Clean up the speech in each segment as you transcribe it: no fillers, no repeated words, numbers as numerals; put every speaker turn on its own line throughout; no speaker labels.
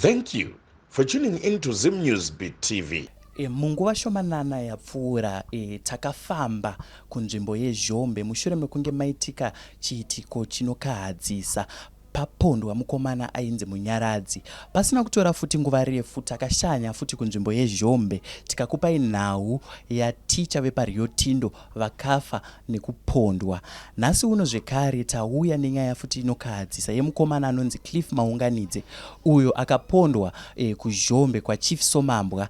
Thank you for tuning into Zim Newsbeat TV.
Munguva shomanana yapfuura takafamba kunzvimbo yeZhombe mushure mekunge maitika chiitiko chinokahadzisa papondwa mukomana ainzi Munyaradzi. Pasina kutora futi nguva refu takashanya futi kunzvimbo yeZhombe tikakupai nhau yaticha vepaRio Tinto vakafa nekupondwa. Nhasi uno zvekare tauya nenyaya futi inokahadzisa yemukomana anonzi Cliff Maunganidze uyo akapondwa kuZhombe kwaChief Somambwa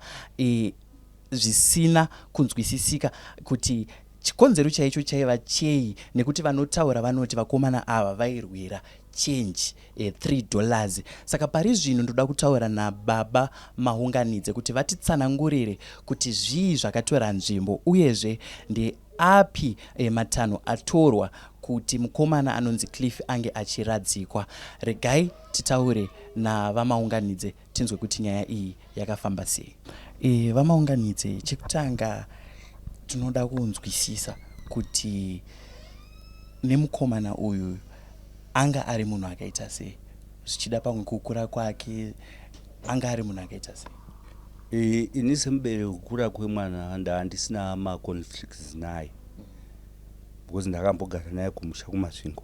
zvisina kunzwisisika kuti chikonzero chaicho chaiva chei, nekuti vanotaura vanoti vakomana ava vairwira change $3. Saka pari zvino ndoda kutaura naBaba Maunganidze kuti vatitsanangurire kuti zvii zvakatora nzvimbo uyezve ndeapi matanho atorwa kuti mukomana anonzi Cliff ange achiradzikwa. Regai titaure naVamaunganidze tinzwe kuti nyaya iyi yakafamba sei. Vamaunganidze, chekutanga tinoda kunzwisisa kuti nemukomana uyu anga ari munhu akaita sei, zvichida pamwe kukura kwake anga ari munhu akaita sei?
Ini semubere kukura kwemwana handisina maconflicts naye because ndakambogara naye kumusha kumasvingo,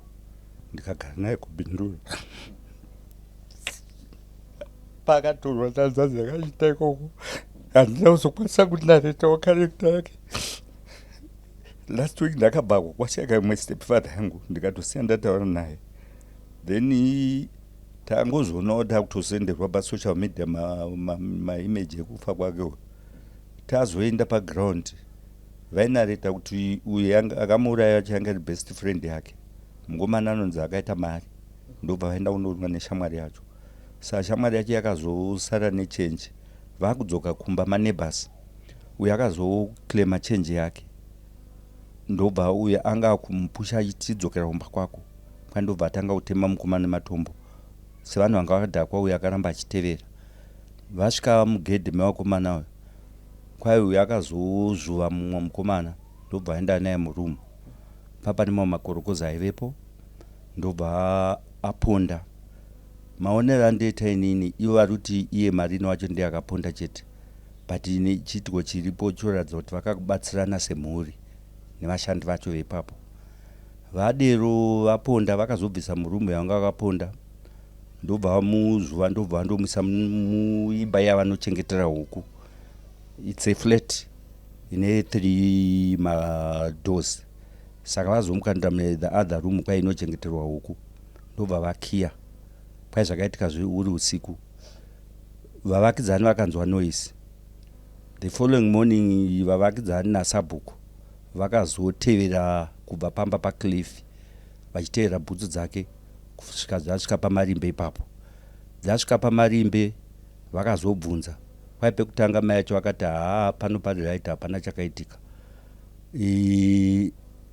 ndikagara naye kubindura pakatorwa tanzanzi akachita ikoko handina kuzokwanisa kuti naretawo karekta yake. Last week ndakabhagwa kwashaka imwe stepfather yangu ndikatosiya ndataura naye, then tangozvionawo takutosenderwa pasocial media maimage ekufa kwake. Tazoenda paground vainareta kuti uyu akamuuraya changa ri best friend yake, mukomana anonzi akaita mari, ndobva vaenda kunorwa neshamwari yacho. Saka shamwari yacho yakazosara nechange, vakudzoka kumba maneighbors, uyu akazoclaima change yake, ndobva uyu anga kumupusha achitidzokera kumba kwako, kwandobva atanga kutema mukomana nematombo. Sevanhu vanga vakadhakwa, uyu akaramba achitevera. Vasvika mugedhe mevakomana uyu, kwai uyu akazozvuva mumwe mukomana, ndobva aenda naye murumu. Papa nemamwe makorokoza aivepo, ndobva aponda. Maonero andoita inini, ivo vari kuti iye Marino wacho ndiye akaponda chete, but chiitiko chiripo choratidza kuti vakabatsirana semhuri nevashandi vacho veipapo. Vadero vaponda vakazobvisa murumu yavanga vakaponda, ndobva vamuzvuva, ndobva vandomisa muimba yavanochengetera huku. It's a flat ine 3 madoors. Saka vazomuka ndoda the other room kwai inochengeterwa huku, ndobva vakiya. Kwai zvakaitika uri usiku, vavakidzani vakanzwa noise. The following morning vavakidzani naSabhuku vakazotevera kubva pamba paCliff vachitevera bhutsu dzake kusvika zvasvika pamarimbe ipapo. Dzasvika pamarimbe vakazobvunza, kwai pekutanga mai yacho vakati pano pari right, hapana chakaitika.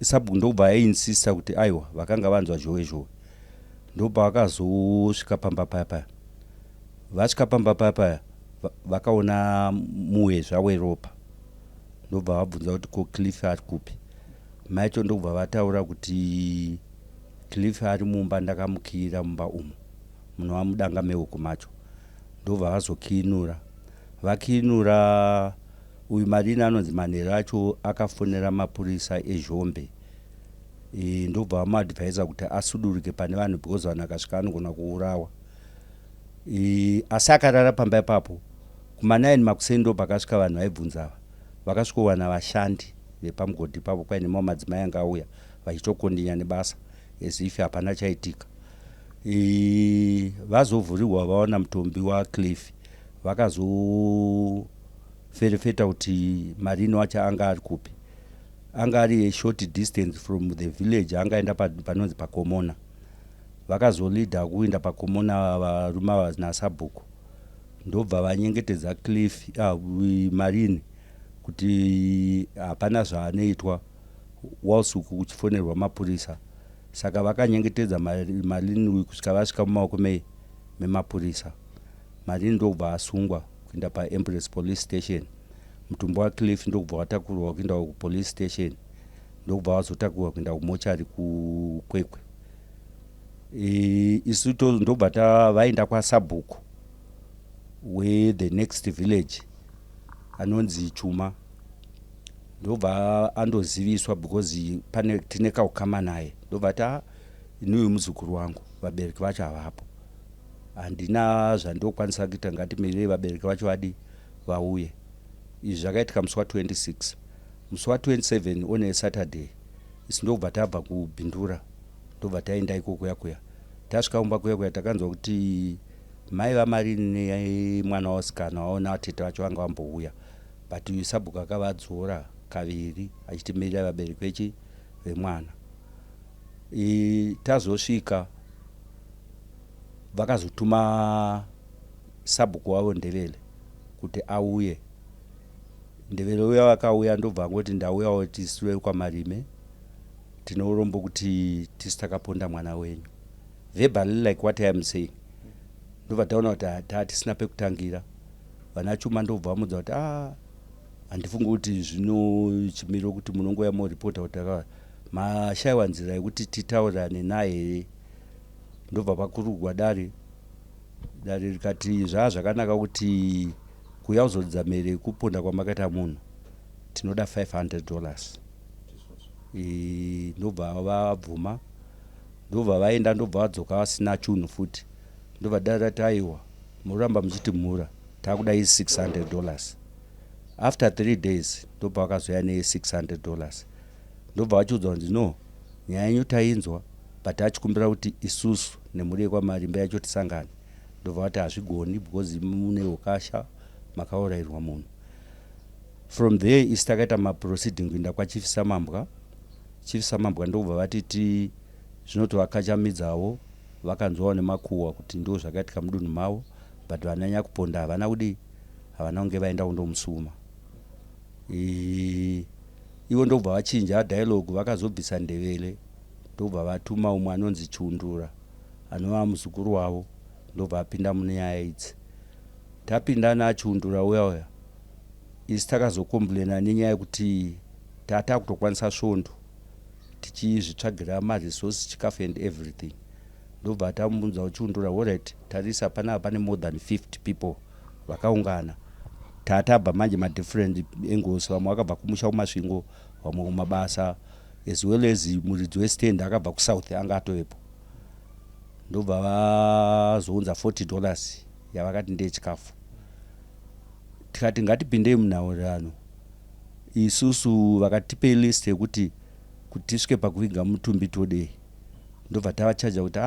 Sabhuku ndobva ainsista kuti aiwa vakanga vanzwa zhowe. Ndobva vakazosvika pamba paya. Vasvika pamba paya vakaona muhwezva weropa, ndobva vabvunza kuti ko Cliff ari kupi. Mai acho ndobva vataura kuti Cliff ari mumba, ndakamukiyira mumba umu, munhu wamudanga mehuku macho. Ndobva vazokiinura. Vakiinura, uyu Marino anonzi manheru acho akafonera mapurisa eZhombe. Ndobva vamuadvhaisa kuti asudurike pane vanhu because vanhu akasvika anogona kuurawa. Asi akarara pamba ipapo. Kuma9 makuseni ndobva akasvika vanhu vaibvunza, vakasvikowana vashandi vepamugodhi ipapo, kwai nemamwe madzimai anga auya vachitokondinya nebasa as if hapana chaitika. Vazovhurirwa vaona mutombi waCliff, vakazoferefeta kuti Marino wacho anga ari kupi. Anga ari a short distance from the village, angaenda panonzi paKomona. Vakazolidha kuenda paKomona varume ava naSabhuku, ndobva vanyengetedza Cliff Marine kuti hapana zvaanoitwa wausiku kuchifonerwa mapurisa. Saka vakanyengetedza Marine uyu kusvika vasvika mumaoko memapurisa. Marine ndobva asungwa kuenda paEmbrace police station. Mutumbo waCliff ndobva watakurwa kuenda kupolice station, ndobva wazotakurwa kuenda kumochari kuKwekwe. Isu ndobva vaenda kwaSabhuku where the next village anonzi Chuma ndobva andoziviswa because pane tine kaukama naye ndobva ta inuyu muzukuru wangu vabereki vacho havapo handina zvandokwanisa kuita ngatimirire vabereki vacho vadi vauye. Izvi zvakaitika musi wa26 musi wa27 on a Saturday isi ndobva tabva kubhindura ndobva taenda ikoko yakuya tasvika kumba kuya takanzwa kuti mai vaMarine nemwana wasikana waona tete vacho vanga vambouya but sabhuku akavadzora kaviri achitimirira vabereki vechi vemwana. Tazosvika vakazotuma sabhuku wavo Ndevele kuti auye. Ndevele uya vakauya ndobva ngoti ndauyawo tisiwe kwaMarime tinorombo kuti tisi takaponda mwana wenyu. Verbally like what I am saying. Ndobva taona kuti tisina pekutangira. Vana Chuma ndobva vamudza kuti handifungi kuti zvino chimiro kuti munongoya moripota kuti mashayiwa nzira yekuti titaurane naye. Ndobva pakurugwa dare rikati zvakanaka kuti kuya kuzoridza mhere yekuponda kwamakaita munhu tinoda $500. Ndobva vabvuma ndobva vaenda ndobva vadzoka vasina chunhu futi ndobva dare taiwa muramba muchiti mhura takuda $600. After 3 days ndobva vakazoya $600 ndobva vachiudzwa kuti no nyaya yenyu tainzwa but achikumbira kuti isusu nemhuri yekwaMarime yacho tisangane. Ndobva vati hazvigoni because mune ukasha makaurayirwa munhu. From there isi takaita maproceeding kuenda kwaChief Samambwa. Chief Samambwa ndobva vatiti zvinoti vakachamidzawo vakanzwawo nemakuhwa kuti ndo zvakaitika mudunhu mavo but vananya kuponda havana kudi havana kunge vaenda kundomusuma. Ivo ndobva vachinja dialogue vakazobvisa Ndevele ndobva vatuma umwe anonzi Chundura anova muzukuru wavo ndobva apinda mune nyaya idzi. Tapinda naChundura uya isi takazokomblena nenyaya yekuti tatakutokwanisa svondo tichizvitsvagira maresources chikafu and everything. Ndobva tamubvunza Chundura alright tarisa panapa pane more than 50 people vakaungana tatabva manje madifferent angles vamwe vakabva kumusha kumasvingo vamwe kumabasa as well as muridzi westand akabva kusouth anga atovepo. Ndobva vazounza $40 yavakati ndechikafu. Tikati ngatipindei munhaurirano isusu vakatipe list yekuti tisvike pakuviga mutumbi todei. Ndobva tavachaja kuti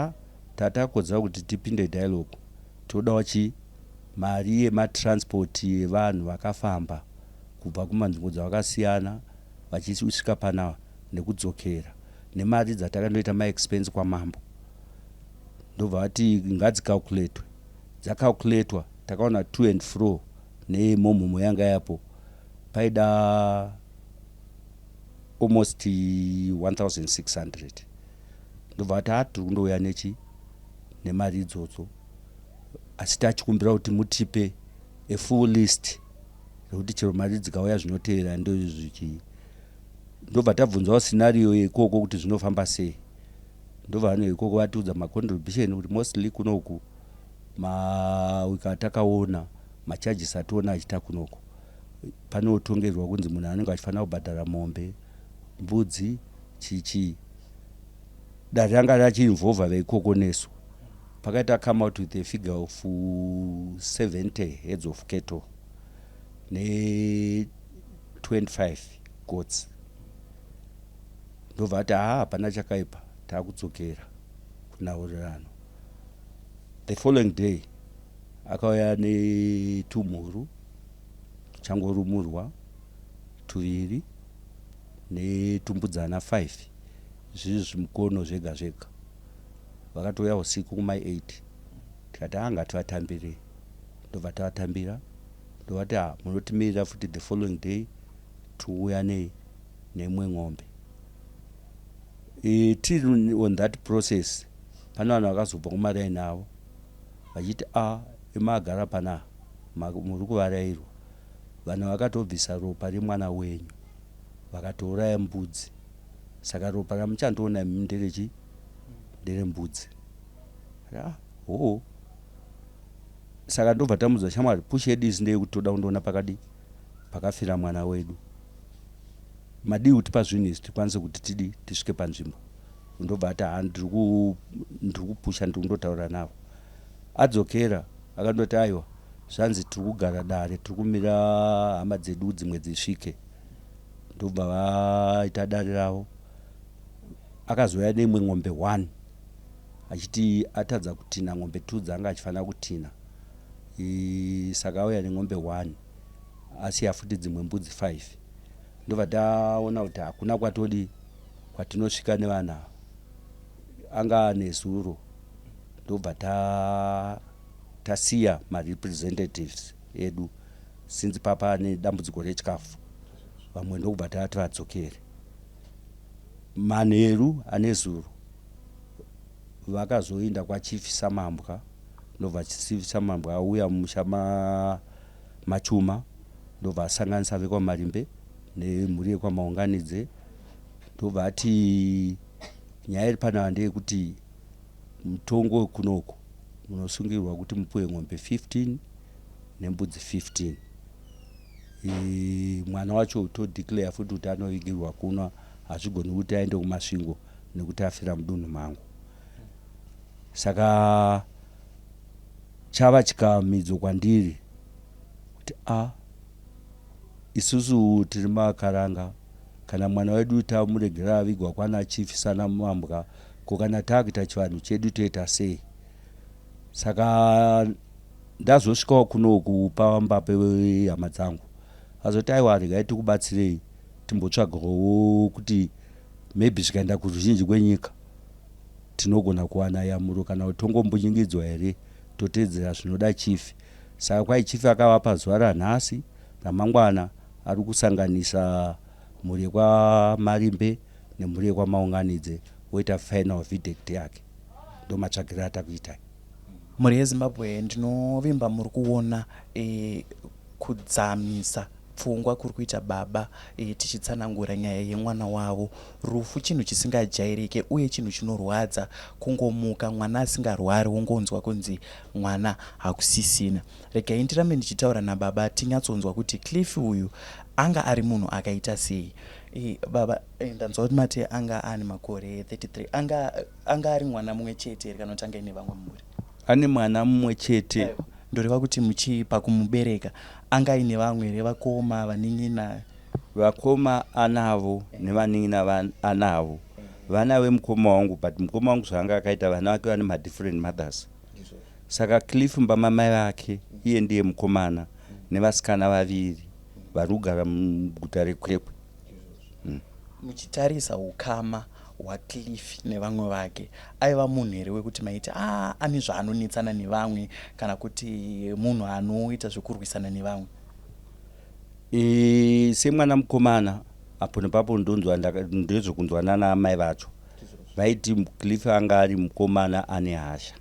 tatakodzera kuti tipinde dialogue todawo mari yematransport yevanhu vakafamba kubva kumanzvimbo dzavakasiyana vachisvika panapa nekudzokera nemari dzatakandoita maexpense kwamambo. Ndobva vati ngadzicalculatwe. Dzacalculatwa takaona to and fro nemomhomo yanga yapo paida almost 1600. Ndobva vati tiri kundouya nemari idzodzo asi tachikumbira kuti mutipe a full list yekuti chero mari dzikauya zvinotevera ndozvichi. Ndobva tabvunzawo scenario yekoko kuti zvinofamba sei. Ndobva vanhu ikoko vatiudza macontribution kuti mostly kunoku mawika atakaona macharges ationa achita kunoko panotongerwa kunzi munhu anenge achifanira kubhadhara mombe mbudzi chichi dare ranga rachiinvolva veikoko nesu. Pakaita come out with a figure of 70 heads of cattle ne 25 goats. Ndobva ati hapana chakaipa takudzokera kunhaurirano. The following day akauya netumhuru tuchangorumurwa tuviri netumbudzana 5 zvizvi zvimukono zvega zvega. Vakatouya usiku kuma8 tikati ngativatambirei. Ndobva tavatambira ndovati munotimirira futi the following day tiuya nemwe ng'ombe. Tiri on that process pane vanhu vakazobva kumaraini avo vachiti imagara pana muri kuvarayirwa. Vanhu vakatobvisa ropa remwana wenyu vakatouraya mbudzi saka ropa ramuchandoona nderechi nderembudzi. saka ndobva tamudza shamwari pushi yedu isi ndeyekuti toda kundoona pakafira mwana wedu. Madii kuti pazvinhu izvi tikwanise kuti tisvike panzvimbo. Ndobva ati ndiri kupusha ndiri kundotaura navo. Adzokera akandoti aiwa zvanzi tiri kugara dare tiri kumira hama dzedu dzimwe dzisvike. Ndobva vaita dare ravo. Akazouya neimwe ng'ombe 1 achiti atadza kutina ng'ombe 2 dzanga achifanira kutina. Saka auya neng'ombe 1 asiya futi dzimwe mbudzi 5. Ndobva taona kuti hakuna kwatinosvika nevana anga nezuro. Ndobva tasiya ma-representatives edu since papa ane dambudziko rechikafu. Vamwe ndokubva tati vadzokere. Manheru ane zuro vakazoenda kwachief Samambwa. Ndobva chief Samambwa auya mumusha Machuma. Ndobva asanganisa vekwaMarimbe nemhuri yekwamaunganidze. Ndobva ati nyaya iri panapa ndeyekuti mutongo kunoku munosungirwa kuti mupuwe ng'ombe 15 nembudzi 15. Mwana wacho todeclare futi kuti anovigirwa kunwa, hazvigoni kuti aende kumasvingo nekuti afira mudunhu mangu. Saka chava chikamidzo kwandiri kuti isusu tiri makaranga, kana mwana wedu tamuregera avigwa kwana chief Samambwa, kana takuita chivanhu chedu toita sei? Saka ndazosvikawo kunoku pamba pehama dzangu azoti aiwa regai tikubatsirei timbotsvagawo kuti maybe zvikaenda kuruzhinji kwenyika tinogona kuwana yamuro kana kuti tongombunyikidzwa here totedzera zvinoda chief. Saka kwai chief akavapa zuva ranhasi, ramangwana ari kusanganisa mhuri yekwaMarimbe nemhuri yekwamaunganidze woita final verdict yake. Ndo matsvagiro atakuita.
Mhuri yeZimbabwe ndinovimba muri kuona kudzamisa pfungwa kuri kuita baba tichitsanangura nyaya yemwana wavo. Rufu chinhu chisingajairike uye chinhu chinorwadza. Kungomuka mwana asingarwari wongonzwa kunzi mwana hakusisina. Regai ndirambe ndichitaura nababa tinyatsonzwa kuti Cliff uyu anga ari munhu akaita sei. Baba ndanzwa kuti mati anga ane makore 33. Anga ari mwana mumwe chete kana kuti anga ine vamwe mhuri?
Ane mwana mumwe chete.
Ndoreva kuti muchipa kumubereka anga ine vamwe revakoma vanin'ina?
Vakoma anavo nevanin'ina anavo. Vana vemukoma wangu, but mukoma wangu zvanga akaita vana vake vane different mothers. Saka Cliff mbamamai vake iye ndiye mukomana nevasikana vaviri vari kugara muguta reKwekwe.
Muchitarisa ukama hwaCliff nevamwe vake, aiva munhu here wekuti maiti ane zvaanonetsana nevamwe kana kuti munhu anoita zvekurwisana nevamwe?
Semwana mukomana apo nepapo ndezvokunzwana naamai vacho vaiti Cliff anga ari mukomana ane hasha.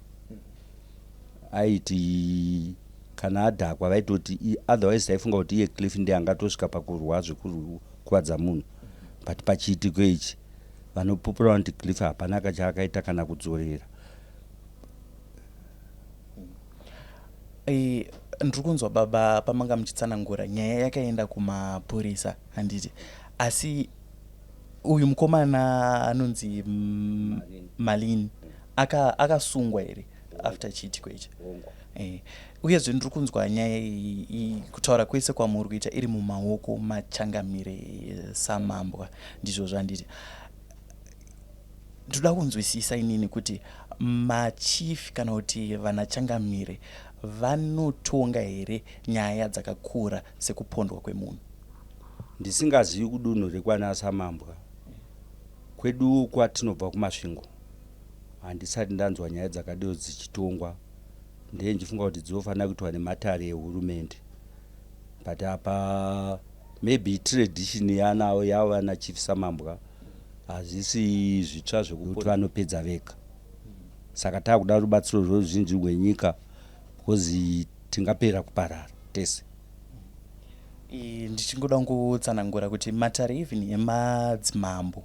Aiti kana adhakwa vaitoti otherwise taifunga kuti iye Cliff ndiye angatosvika pakurwa zvekukuvadza munhu, but pachiitiko ichi vanopupura kuti Cliff hapana kachaakaita kana kudzorera.
Ndiri kunzwa baba pamanga muchitsanangura nyaya yakaenda kumapurisa handiti, asi uyu mukomana anonzi Malini akasungwa here after chiitiko ichi? Uyezve ndiri kunzwa nyaya iyi kutaura kwese kwamuri kuita iri mumaoko machangamire Samambwa, ndizvo zvanditi. Ndoda kunzwisisa inini kuti machief kana kuti vanachangamire vanotonga here nyaya dzakakura sekupondwa kwemunhu?
Ndisingazivi kudunhu rekwana Samambwa. Kwedu kwatinobva kumasvingo handisati ndanzwa nyaya dzakadero dzichitongwa. Ndiye ndichifunga kuti dzinofanira kuitwa nematare ehurumende, but apa maybe tradition yanawo yavo vana chief Samambwa hazvisi zvitsva zvekuti vanopedza vega. Saka takuda rubatsiro rweruzhinji rwenyika because tingapera kuparara tese.
Ndichingoda kutsanangura kuti matare even emadzimambo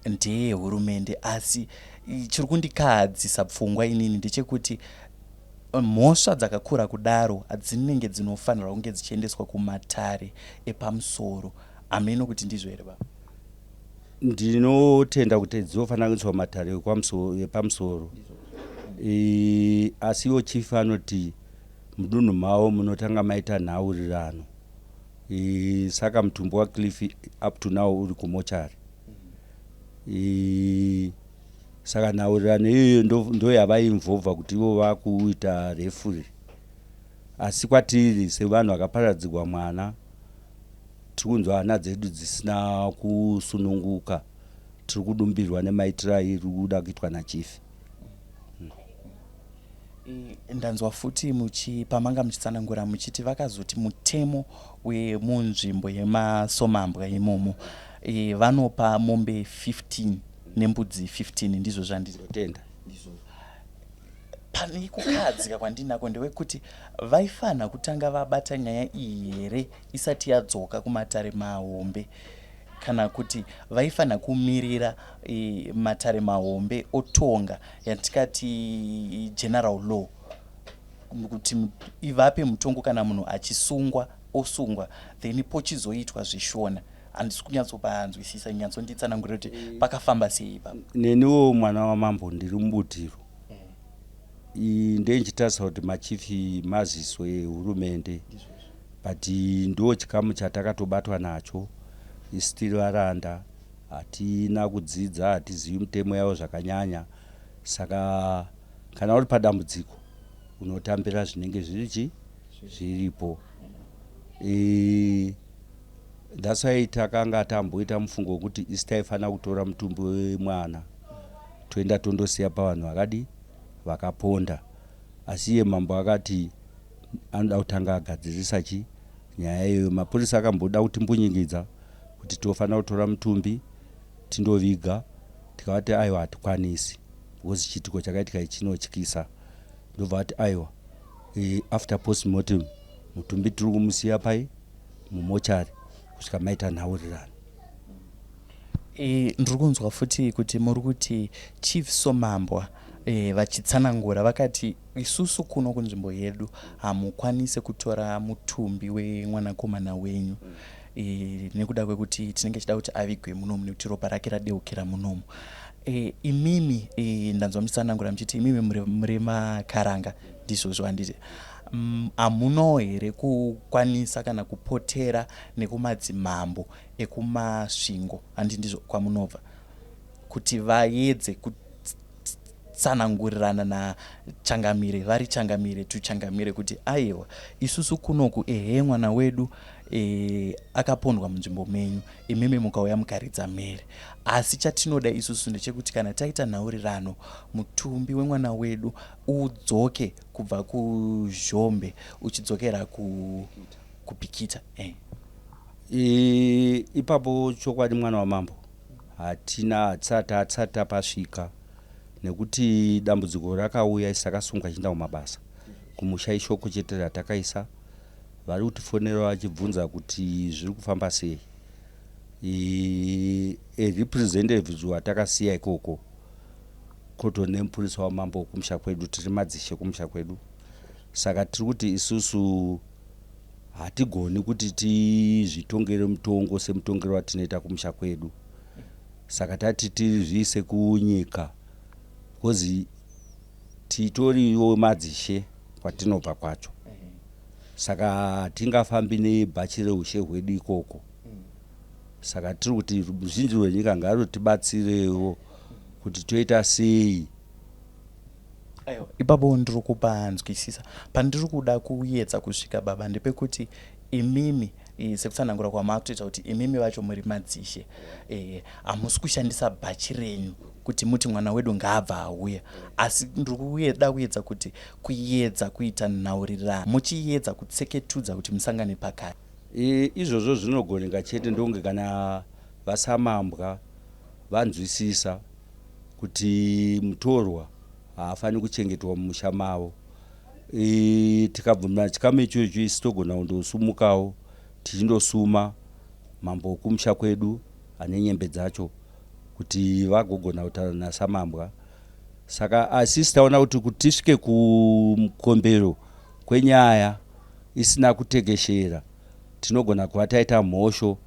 ndeye hurumende, asi chiri kundikahadzisa pfungwa inini ndechekuti mhosva dzakakura kudaro hadzinenge dzinofanirwa kunge dzichiendeswa kumatare epamusoro. Hameno kuti ndizvo here baba?
Ndinotenda kuti dzinofanira kuiswa matare epamusoro. Asiwo chief anoti mudunhu mavo munotanga maita nhaurirano. Saka mutumbi waCliff up to now uri kumochari. Saka nhaurirano iyoyo ndo yavainvhovha kuti ivo vakuita refuri. Asi kwatiri sevanhu vakaparadzirwa mwana tiri kunzwa hana dzedu dzisina kusununguka, tiri kudumbirwa nemaitiro airi kuda kuitwa nachief.
Ndanzwa futi pamanga muchitsanangura muchiti vakazoti mutemo wemunzvimbo yemasomambwa imomo vanopa mombe 15 nembudzi 15, ndizvo zvandizotenda. Pane kukahadzika kwandinako ndewekuti vaifanha kutanga vabata nyaya iyi here isati yadzoka kumatare mahombe, kana kuti vaifanha kumirira matare mahombe otonga yatikati general law, kuti ivape mutongo kana munhu achisungwa osungwa then pochizoitwa zvishona. Handisi kunyatsopanzwisisa, nyatsonditsanangurira kuti pakafamba sei ipapo.
Neniwo mwana wamambo ndiri mubutiro. Ndenchitarisa kuti machifi maziswe hurumende, but ndo chikamu chatakatobatwa nacho. Isitiri varanda, hatina kudzidza, hatizivi mitemo yavo zvakanyanya. Saka kana uri padambudziko unotambira zvinenge zviripo. That's why takanga tamboita mufungo wekuti isi taifanira kutora mutumbi wemwana toenda tondosiya pavanhu vakadi vakaponda. Asi iye mambo akati anoda kutanga agadzirisa nyaya iyoyo. Mapurisa akamboda kutimbunyikidzwa kuti tofanira kutora mutumbi tindoviga, tikavati aiwa hatikwanisi because chitiko chakaitika chinotyisa. Ndobva vati aiwa after postmortem mutumbi tiri kumusiya pai mumochari kusvika maita nhaurirano.
Ndiri kunzwa futi kuti muri kuti chief somambwa vachitsanangura vakati isusu kuno kunzvimbo yedu hamukwanise kutora mutumbi wemwanakomana wenyu nekuda kwekuti tinenge chida kuti avigwe munomu nekuti ropa rake radeukira munomu. Imimi ndanzwa muchitsanangura muchiti imimi muri makaranga, ndizvozvo handiti? Hamuno here kukwanisa kana kupotera nekumadzimambo ekumasvingo, handi ndizvo kwamunobva, kuti vaedze kutsanangurirana nachangamire, vari changamire tuchangamire, kuti aiwa isusu kunoku mwana wedu akapondwa munzvimbo menyu, imimi mukauya mukaridza mhere. Asi chatinoda isusu ndechekuti kana taita nhaurirano mutumbi wemwana wedu udzoke kubva kuZhombe uchidzokera kupikita.
Ipapo chokwadi mwana wamambo hatisati tapasvika, nekuti dambudziko rakauya isakasunga chienda kumabasa kumusha ishoko chete ratakaisa. Vari kutifonera vachibvunza kuti zviri kufamba sei. Representatives watakasiya ikoko koto nemupurisa wamambo kumusha kwedu, tiri madzishe kumusha kwedu. Saka tiri kuti isusu hatigoni kuti tizvitongere mutongo semutongero watinoita kumusha kwedu. Saka tati tizviise kunyika because titoriwo madzishe kwatinobva kwacho. Saka hatingafambi nebhachi reushe hwedu ikoko. Saka tiri kuti ruzhinji rwenyika ngarutibatsirewo kuti toita sei.
Ipapo ndiri kupanzwisisa. Pandiri kuda kuedza kusvika baba ndepekuti imimi sekutsanangura kwamakutoita kuti imimi vacho muri madzishe hamusi kushandisa bhachi renyu kuti muti mwana wedu ngaabva auya, asi ndiri kuedza kuti kuedza kuita nhaurirano muchiedza kutseketudza kuti musangane pakati.
Izvozvo zvinogoneka chete ndonge kana vasamambwa vanzwisisa kuti mutorwa haafani kuchengetwa mumusha mavo. Tikabvumira chikamu ichocho isi togona kundosumukawo tichindosuma mambo okumusha kwedu ane nyembe dzacho kuti vagogona kutaura nasamambwa Saka asi taona kuti tisvike kumukombero kwenyaya isina kutekeshera, tinogona kuva taita mhosho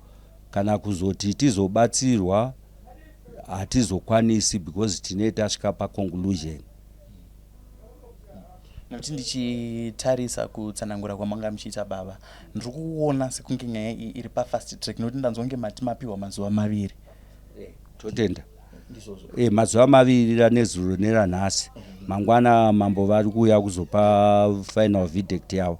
kana kuzoti tizobatsirwa hatizokwanisi because tinenge tasvika paconclusion.
Nokuti ndichitarisa kutsanangura kwamanga muchiita baba, ndiri kuona sekunge nyaya iyi iri pafast track, nokuti ndanzonge mati mapiwa mazuva 2.
Totenda mazuva 2 ranezuro neranhasi. Mangwana mambo vari kuuya kuzopa final verdict yavo.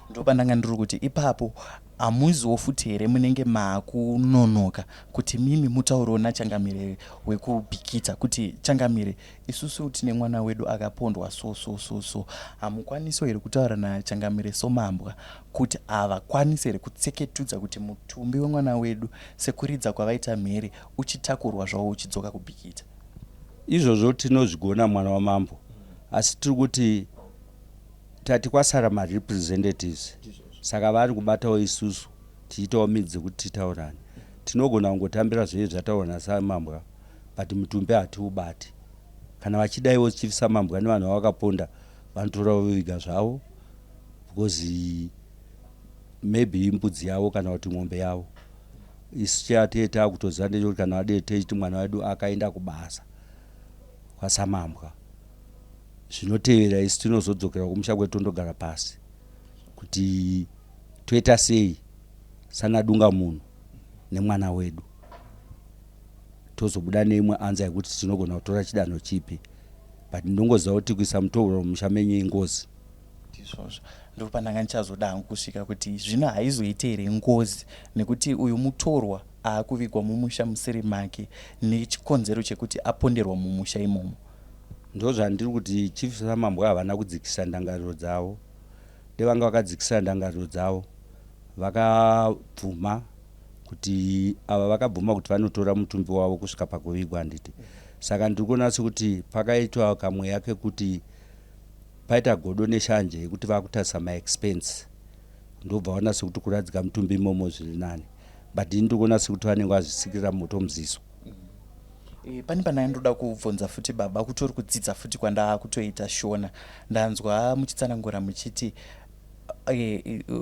Ndopandanga ndiri kuti ipapo hamuziwo futi here munenge maakunonoka kuti mimi mutauro nachangamire wekubhikita kuti changamire isusu tine mwana wedu akapondwa so hamukwanisi here kutaura nachangamire somambwa kuti havakwanisi here kutseketudza kuti mutumbi wemwana wedu sekuridza kwavaita mhere uchitakurwa zvawo uchidzoka kubhikita.
Izvozvo tinozvigona mwana wamambo, asi tiri kuti tati kwasara marepresentatives, saka vari kubatawo isusu tiitawo midzi kuti titaurane. Tinogona kungotambira zviye zvataurana samambwa, but mutumbi hatiubati. Kana vachidaiwo chief samambwa nevanhu vavakaponda vanotorawo viga zvavo because maybe imbudzi yavo kana kuti mombe yavo. Isu chateta kutoziva ndechekuti kana vadei techiti mwana wedu akaenda kubasa kwasamambwa, zvinotevera isu tinozodzokera kumusha kwedu tondogara pasi kuti toita sei sana dunga munhu nemwana wedu, tozobuda neimwe anza yekuti tinogona kutora chidanho chipi, but ndinongoziva kuti kuisa mutauro mumusha menyu ingozi.
Izvozvo ndopandanga ndichazoda hangu kusvika kuti zvino haizoite here ngozi nekuti uyu mutorwa aakuvigwa mumusha musiri make nechikonzero chekuti aponderwa mumusha imomo.
Ndo zvandiri kuti chief samambwa havana kudzikisa ndangariro dzavo. Devanga vakadzikisa ndangariro dzavo vakabvuma kuti ava vakabvuma kuti vanotora mutumbi wavo kusvika pakuvigwa handiti. Saka ndiri kuona sekuti pakaitwa kamwe yake kuti paita godo neshanje yekuti vakutarisa maexpense, ndobva vaona sekuti kuradzika mutumbi imomo zviri nani, but ndiri kuona sekuti vanenge vazvisikira moto muziso.
Pani pana ndoda kubvunza futi baba, kutori kudzidza futi kwanda kutoita shona. Ndanzwa muchitsanangura muchiti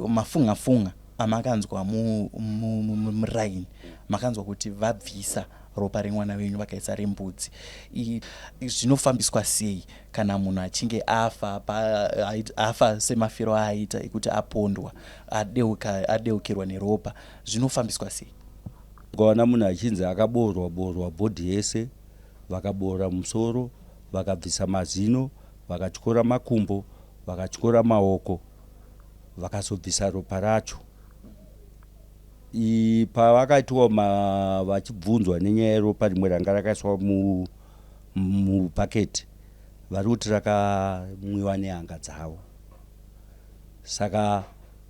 mafunga amakanzwa muraini makanzwa kuti vabvisa ropa remwana wenyu vakaisa rembudzi. Zvinofambiswa sei kana munhu achinge afa semafiro aaita ekuti apondwa adeukirwa neropa, zvinofambiswa sei?
Ukaona munhu achinzi akaboorwa bhodhi yese, vakaboora musoro, vakabvisa mazino, vakatyora makumbo, vakatyora maoko, vakazobvisa ropa racho. Pavakaitiwa vachibvunzwa nenyaya yeropa rimwe ranga rakaiswa mupaketi, vari kuti rakamwiwa nehanga dzavo. Saka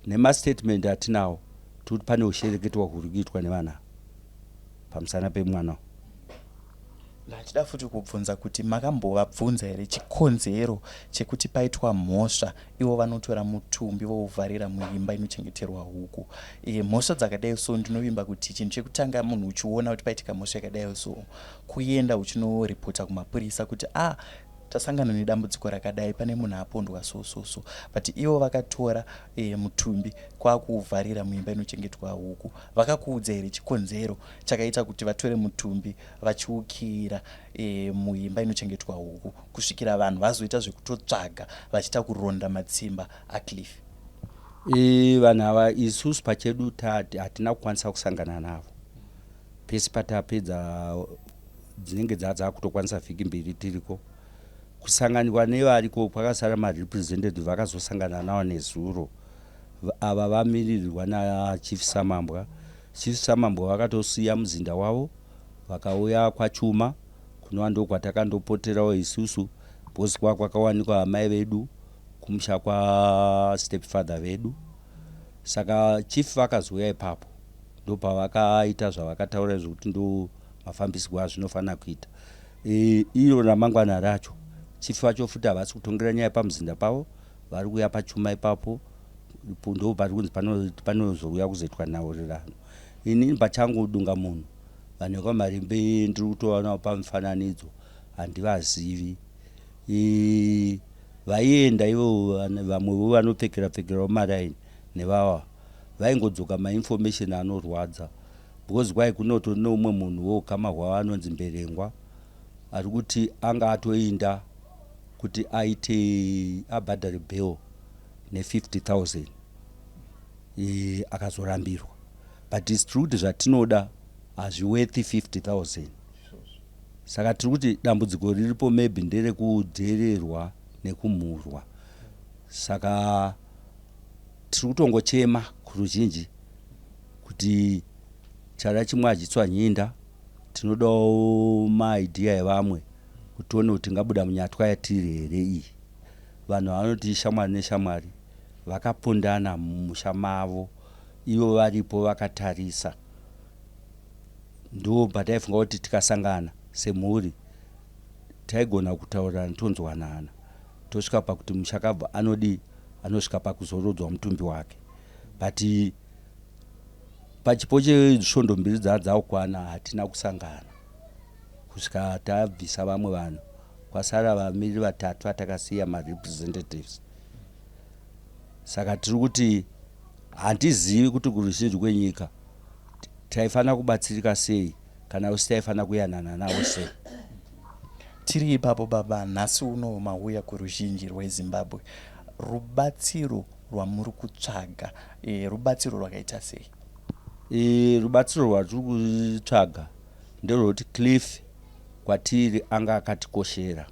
nemastatement atinawo tiri pane ushereketwa huri kuitwa nevanhu pamusana pemwana.
Ndachida futi kubvunza kuti makambovabvunza here chikonzero chekuti paitwa mhosva ivo vanotora mutumbi vouvharira muimba inochengeterwa huku. Mhosva dzakadai so ndinovimba kuti chinhu chekutanga munhu uchiona kuti paitika mhosva yakadai so kuenda uchinoripota kumapurisa kuti tasangana nedambudziko rakadai, pane munhu apondwa so but ivo vakatora mutumbi kwakuuvharira muimba inochengetwa huku. Vakakuudza here chikonzero chakaita kuti vatore mutumbi vachiukira muimba inochengetwa huku kusvikira vanhu vazoita zvekutotsvaga vachiita kuronda matsimba aCliff?
Vanhu ava isusu pachedu hatina kukwanisa kusangana navo. Pesi patapedza dzinenge dzadza kutokwanisa vhiki 2 tiriko. Kusanganirwa nevariko kwakasara marepresentative vakazosangana navo nezuro. Ava vamirirwa nachief samambwa. Chief samambwa vakatosiya muzinda wavo vakauya kwaChuma kunova ndokwatakandopoterao isusu because kwakawanikwa amai vedu kumusha stepfather vedu. Saka chief vakazouya ipapo ndopavakaita zvavakataura zvokuti ndo mafambisirwo azvinofanira kuita. Iro ramangwana racho chief vacho futi havasi kutongera nyaya pamuzinda pavo, vari kuuya paChuma ipapo, ndo pari kunzi panozouya kuzoitwa nhaurirano. Ini pachangu dunga munhu vanhu vekwaMarimbe ndiri kutoona pamufananidzo handivazivi. Vaienda ivo vamwe vanopfekera maraini nevava vaingodzoka mainformation anorwadza, because kwai kunotori neumwe munhu wokama hwavo anonzi Mberengwa ari kuti anga atoinda kuti aite abhadhare bail ne50,000 akazorambirwa, but tiri kuti zvatinoda hazviwethi 50,000. Saka tiri kuti dambudziko riripo maybe nderekudhererwa nekumhurwa. Saka tiri kutongochema kuruzhinji kuti chara chimwe hachitswa nyinda, tinodawo maidhia evamwe kuti tione kuti tingabuda munyatwa yatiri here iyi. Vanhu vanoti shamwari neshamwari vakapondana mumusha mavo, ivo varipo vakatarisa. Ndo pataifunga kuti tikasangana semhuri taigona kutaurana tonzwanana, tosvika pakuti mushakabva anosvika pakuzorodzwa mutumbi wake. But pachipo chesvondo mbiri dzakwana hatina kusangana kusvika tabvisa vamwe vanhu, kwasara vamiri vatatu vatakasiya marepresentatives. Saka tiri kuti handizivi kuti kuruzhinji kwenyika taifanira kubatsirika sei kana usi taifanira kuyanana navo sei.
Tiri ipapo baba, nhasi uno mauya kuruzhinji rweZimbabwe, rubatsiro rwamuri kutsvaga rubatsiro rwakaita sei?
Rubatsiro rwatiri kutsvaga nderwekuti Cliff kwatiri anga akatikoshera,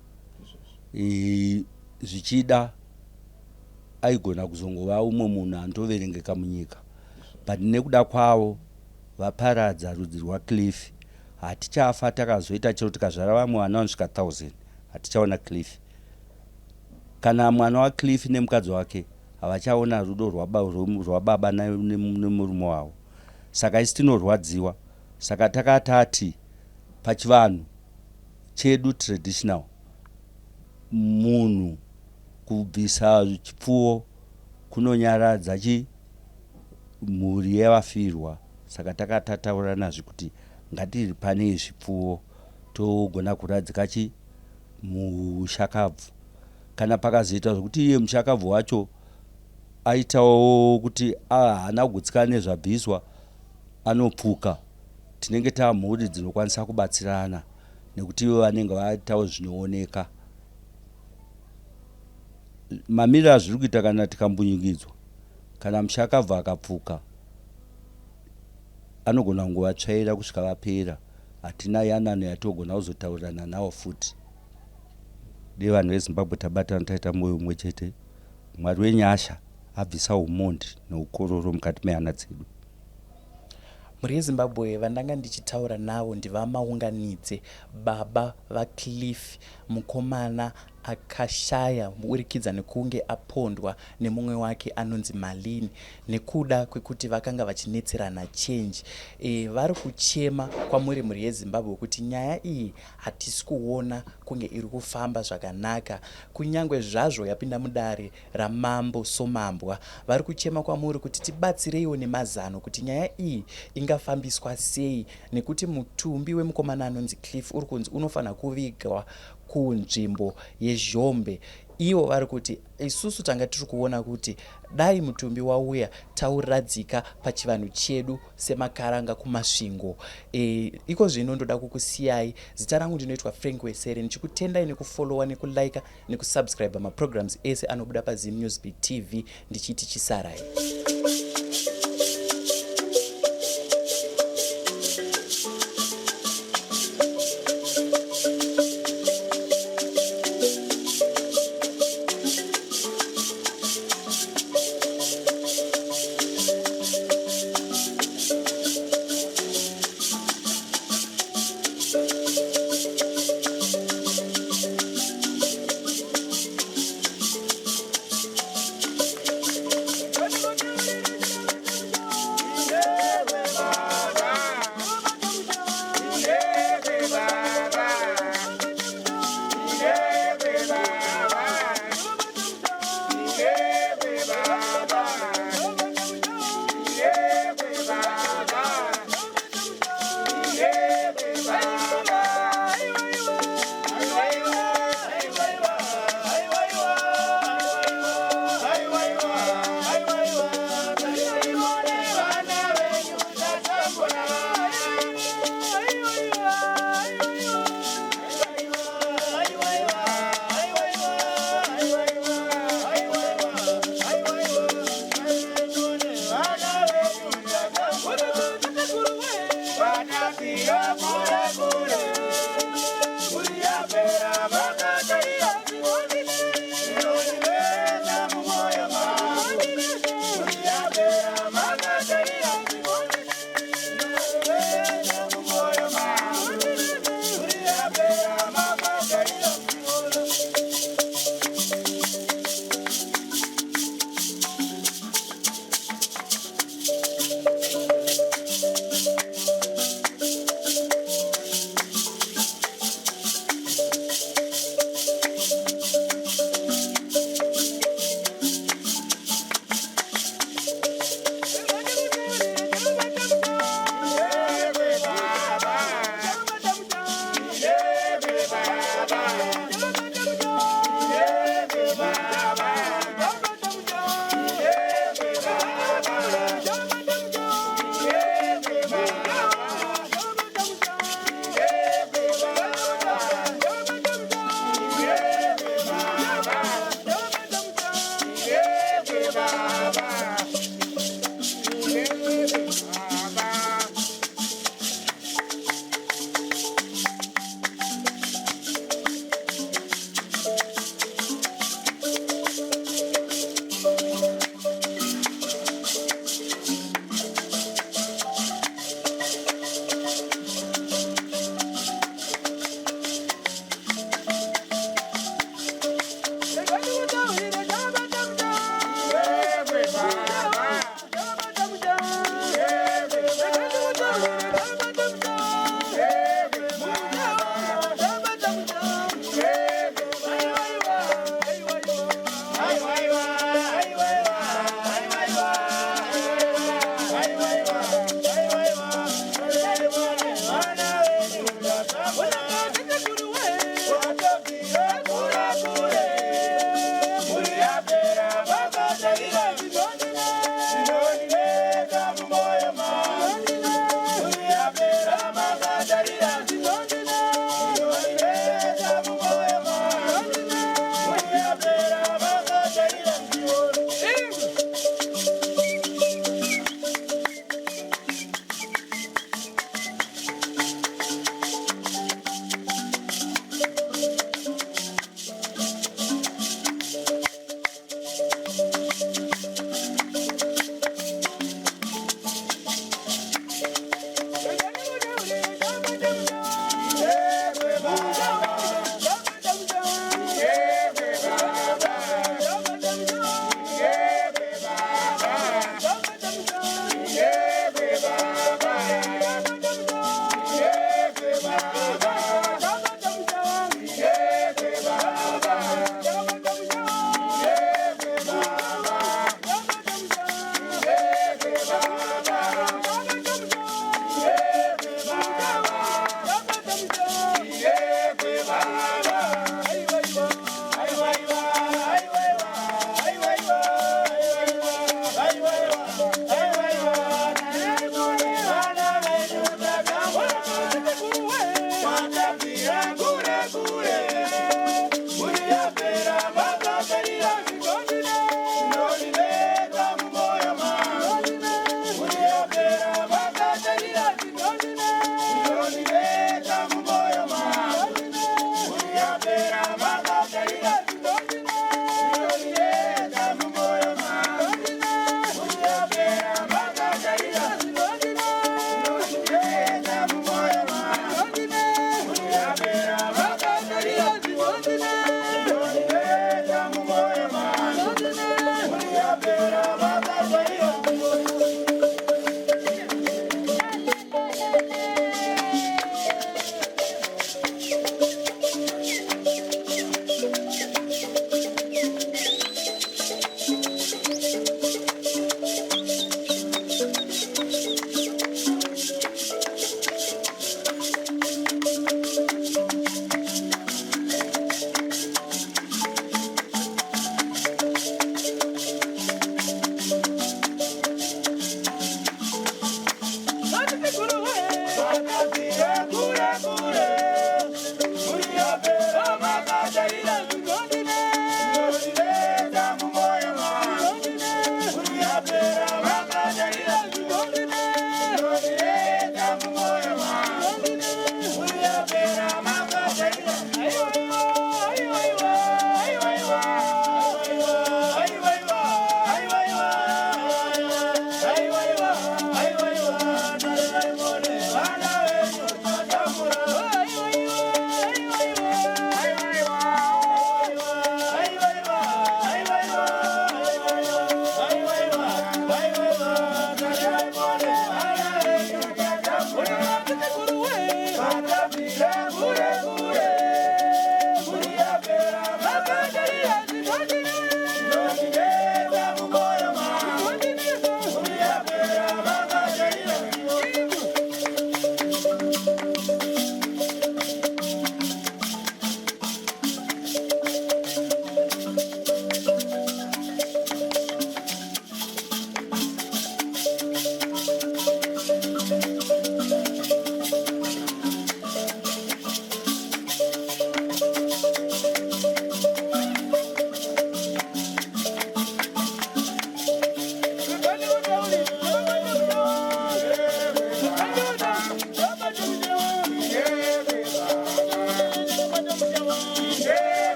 zvichida aigona kuzongova umwe munhu andoverengeka munyika, but nekuda kwavo vaparadza rudzi rwaCliff, hatichafa takazoita chero tikazvara vamwe vana vanosvika 1000 hatichaona Cliff. Kana mwana waCliff nemukadzi wake havachaona rudo rwababa nemurume wavo. Saka isi tinorwadziwa. Saka takatati pachivanhu chedu traditional, munhu kubvisa chipfuwo kunonyaradza mhuri yavafirwa. Saka takatauranazve kuti ngatiri pane zvipfuwo togona kuradzika mushakabvu. Kana pakazoita zvokuti iye mushakabvu wacho aitawo kuti haana kugutsikana nezvabviswa anopfuka, tinenge tamhuri dzinokwanisa kubatsirana nekuti ivo vanenge vaitawo zvinooneka. Mamiriro azviri kuita kana tikambunyikidzwa, kana mushakabvu akapfuka anogona kungovatsvaira kusvika vapera. Hatina yanano yatogona kuzotaurirana navo futi. Dei vanhu veZimbabwe tabatana taita mwoyo umwe chete, Mwari wenyasha abvisa umondi neukororo mukati mehana dzedu.
Mhuri yeZimbabwe vandanga ndichitaura navo ndivamaunganidze baba vaCliff, mukomana akashaya muburikidza nekunge apondwa nemumwe wake anonzi Malini nekuda kwekuti vakanga vachinetserana change. Vari kuchema kwamuri mhuri yeZimbabwe kuti nyaya iyi hatisi kuona kunge iri kufamba zvakanaka, kunyange zvazvo yapinda mudare ramambo somambwa. Vari kuchema kwamuri kuti tibatsireiwo nemazano kuti nyaya iyi ingafambiswa sei, nekuti mutumbi wemukomana anonzi Cliff uri kunzi unofanira kuvigwa kunzvimbo yeZhombe. Ivo vari kuti isusu tanga tiri kuona kuti dai mutumbi wauya tauradzika pachivanhu chedu semakaranga kumasvingo. Iko zvino ndoda kukusiyai. Zita rangu ndinoitwa Frank Wesere, ndichikutendai nekufollowa nekulike nekusubscribe maprograms ese anobuda paZim News Beat TV, ndichiti chisarai.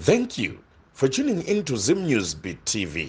Thank you for tuning in to Zim News Beat TV.